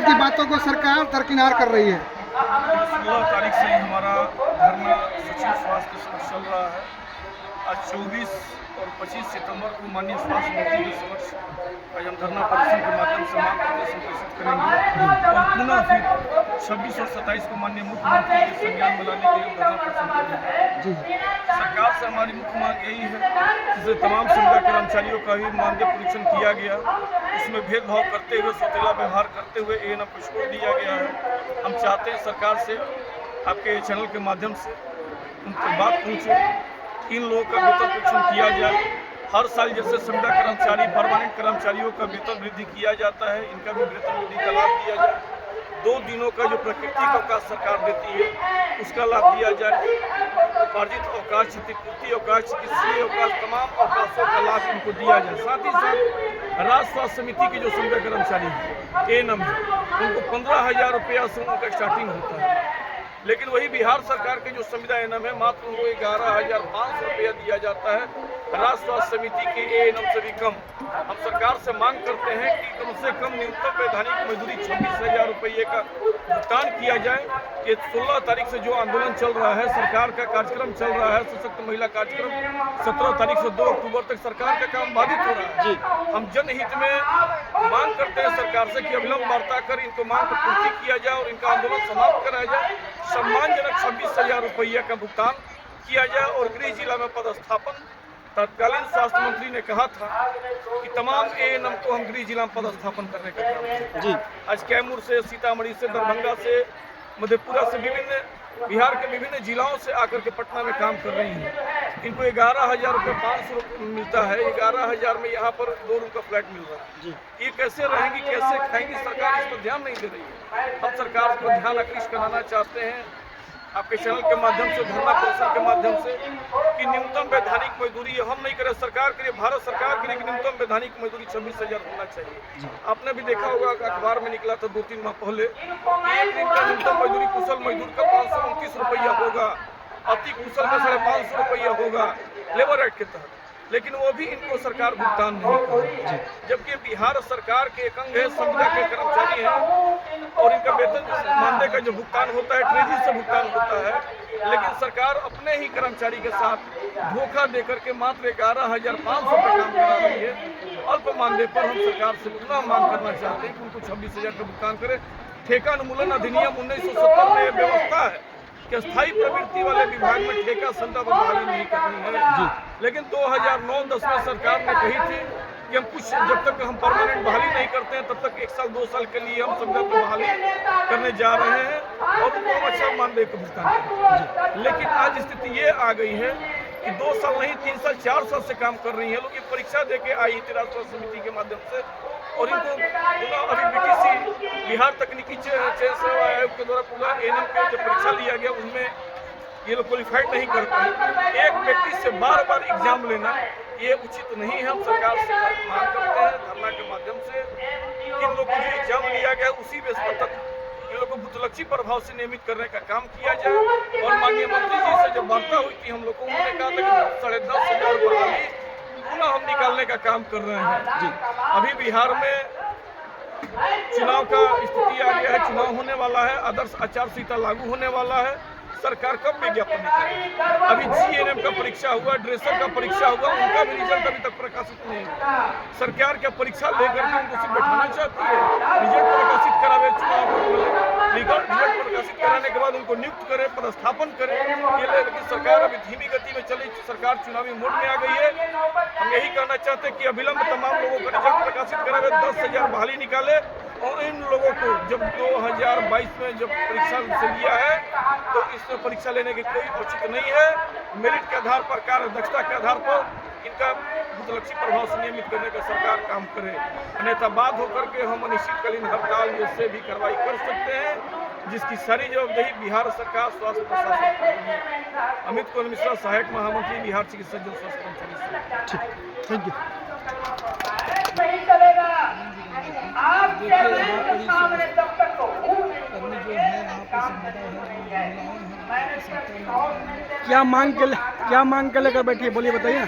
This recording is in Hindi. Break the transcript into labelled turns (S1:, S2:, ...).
S1: की बातों को सरकार दरकिनार कर रही है।
S2: 16 तारीख से ही हमारा धरना सचिव स्वास्थ्य के समक्ष चल रहा है। आज 24 और 25 सितंबर को माननीय स्वास्थ्य मंत्री के समक्ष आज हम धरना प्रदर्शन के माध्यम से मांग प्रदर्शन प्रेषित करेंगे और पुनः फिर 26 और 27 को माननीय मुख्यमंत्री के संज्ञान में लाने के लिए धरना प्रदर्शन करेंगे। सरकार से हमारी मुख्य मांग यही है, जिससे तमाम संविदा कर्मचारियों का भी मानदेय परीक्षण किया गया, उसमें भेदभाव करते हुए सौतेला व्यवहार करते हुए एएनएम को छोड़ दिया गया है। हम चाहते हैं सरकार से आपके चैनल के माध्यम से उन तक बात पहुँचे, इन लोगों का वेतन परीक्षण किया जाए। हर साल जैसे संविदा कर्मचारी परमानेंट कर्मचारियों का वेतन वृद्धि किया जाता है, इनका भी वेतन वृद्धि का लाभ दिया जाए। 2 दिनों का जो प्राकृतिक अवकाश सरकार देती है उसका लाभ दिया जाए। उपार्जित अवकाश, क्षतिपूर्ति अवकाश, चिकित्सीय अवकाश, तमाम अवकाशों का लाभ इनको दिया जाए। साथ ही साथ राज्य स्वास्थ्य समिति के जो संविदा कर्मचारी हैं एएनएम है, उनको 15,000 रुपया से उनका स्टार्टिंग होता है, लेकिन वही बिहार सरकार के जो संविदा एएनएम है मात्र उनको 11,500 रुपया दिया जाता है। राज्य स्वास्थ्य समिति के एएनएम से भी कम। हम सरकार से मांग करते हैं कि कम से कम न्यूनतम वैधानिक मजदूरी 26,000 रुपये का भुगतान किया जाए। कि 16 तारीख से जो आंदोलन चल रहा है, सरकार का कार्यक्रम चल रहा है सशक्त महिला कार्यक्रम, 17 तारीख से 2 अक्टूबर तक सरकार का काम बाधित हो रहा है। हम जनहित में मांग करते हैं सरकार से कि अविलंब वार्ता कर इनको मांग को पूर्ति किया जाए और इनका आंदोलन समाप्त कराया जाए। सम्मानजनक 26,000 रुपये का भुगतान किया जाए और गृह जिला में पदस्थापन। तत्कालीन स्वास्थ्य मंत्री ने कहा था कि तमाम एएनएम को हम गृह जिला में पदस्थापन करने का काम करेंगे। आज कैमूर से, सीतामढ़ी से, दरभंगा से, मधेपुरा से, विभिन्न बिहार के विभिन्न जिलाओं से आकर के पटना में काम कर रही हैं। इनको 11,500 मिलता है। 11,000 में यहाँ पर 2 रूम का फ्लैट मिल रहा है। ये कैसे रहेंगी, कैसे खाएंगी? सरकार इस पर ध्यान नहीं दे रही है। हम सरकार को ध्यान आकृष्ट कराना चाहते हैं आपके चैनल के माध्यम से, धरना प्रदर्शन के माध्यम से, कि न्यूनतम वैधानिक मजदूरी हम नहीं करें, सरकार के लिए, भारत सरकार के लिए न्यूनतम वैधानिक मजदूरी 26,000 होना चाहिए। आपने भी देखा होगा कि अखबार में निकला था 2-3 माह पहले, एक दिन का न्यूनतम मजदूरी कुशल मजदूर का 529 रुपया होगा, अति कुशल का 550 रुपया होगा लेबर एक्ट के तहत, लेकिन वो भी इनको सरकार भुगतान नहीं कर रही है। जबकि बिहार सरकार के एक अंग है, संविदा के कर्मचारी हैं और इनका वेतन मानदेय का जो भुगतान होता है ट्रेजरी से भुगतान होता है, लेकिन सरकार अपने ही कर्मचारी के साथ धोखा देकर के मात्र 11,500 पे काम करा रही है। अल्प मानदेय पर हम सरकार से पुनः मांग करना चाहते हैं कि उनको 26,000 का भुगतान करें। ठेका अनुमूलन अधिनियम 1970 में यह व्यवस्था है कि स्थायी प्रवृत्ति वाले विभाग में ठेका संविदा पर बहाली नहीं करनी है, लेकिन 2009-10 में सरकार ने कही थी कि हम कुछ जब तक हम परमानेंट बहाली नहीं करते हैं तब तक 1 साल 2 साल के लिए हम संविदा पर बहाली करने जा रहे हैं और उनको हम अच्छा मानदेय का भुगतान करें। लेकिन आज स्थिति ये आ गई है कि 2 साल नहीं 3 साल 4 साल से काम कर रही है लोग। ये परीक्षा दे के आई थी राज्य स्वास्थ्य समिति के माध्यम से और इनको अभी बीटीसी बिहार तकनीकी चयन सेवा आयोग के द्वारा पूरा एएनएम के जो परीक्षा लिया गया उनमें ये लोग क्वालिफाइड नहीं कर पाए। एक व्यक्ति से बार-बार एग्जाम लेना ये उचित नहीं है। हम सरकार से मांग करते हैं धरना के माध्यम से कि इन लोगों को जो एग्जाम लिया गया उसी बेस पर तक इन लोगों को बुतलक्षी प्रभाव से नियमित करने का काम किया जाए। और माननीय मंत्री जी से जब वार्ता हुई थी हम लोग को, उन्होंने कहा था कि 10,500 बहाली पुनः हम निकालने का काम कर रहे हैं। अभी बिहार में चुनाव का स्थिति आ गया है, चुनाव होने वाला है, आदर्श आचार संहिता लागू होने वाला है। सरकार कब विज्ञापन निकालेगी? अभी जीएनएम का परीक्षा हुआ, ड्रेसर का परीक्षा हुआ, उनका भी रिजल्ट अभी तक प्रकाशित नहीं हुआ। सरकार क्या परीक्षा लेकर के उनको सिर्फ बैठाना चाहती है? रिजल्ट प्रकाशित करावे, चुनाव रिजल्ट प्रकाशित कराने के बाद उनको नियुक्त करे, पदस्थापन करे, ये लेकिन सरकार अभी धीमी गति में चली। सरकार चुनावी मोड में आ गई है। हम यही कहना चाहते हैं कि अविलंब तमाम लोगों का रिजल्ट प्रकाशित करावे, 10,000 बहाली निकाले और इन लोगों को जब 2022 में जब परीक्षा से लिया है तो इसमें परीक्षा लेने की कोई औचित्य नहीं है। मेरिट के आधार पर, कार्य दक्षता के आधार पर इनका बुतलक्षी प्रभाव से नियमित करने का सरकार काम करे, अन्यथा बात होकर के हम अनिश्चितकालीन हड़ताल जैसे भी कार्रवाई कर सकते हैं, जिसकी सारी जवाबदेही बिहार सरकार स्वास्थ्य प्रशासन करेगी। अमित कुमार मिश्रा, सहायक महामंत्री, बिहार चिकित्सा जन स्वास्थ्य कर्मचारी।
S1: Thank you. क्या मांग के लेकर बैठी है, बोलिए, बताइए।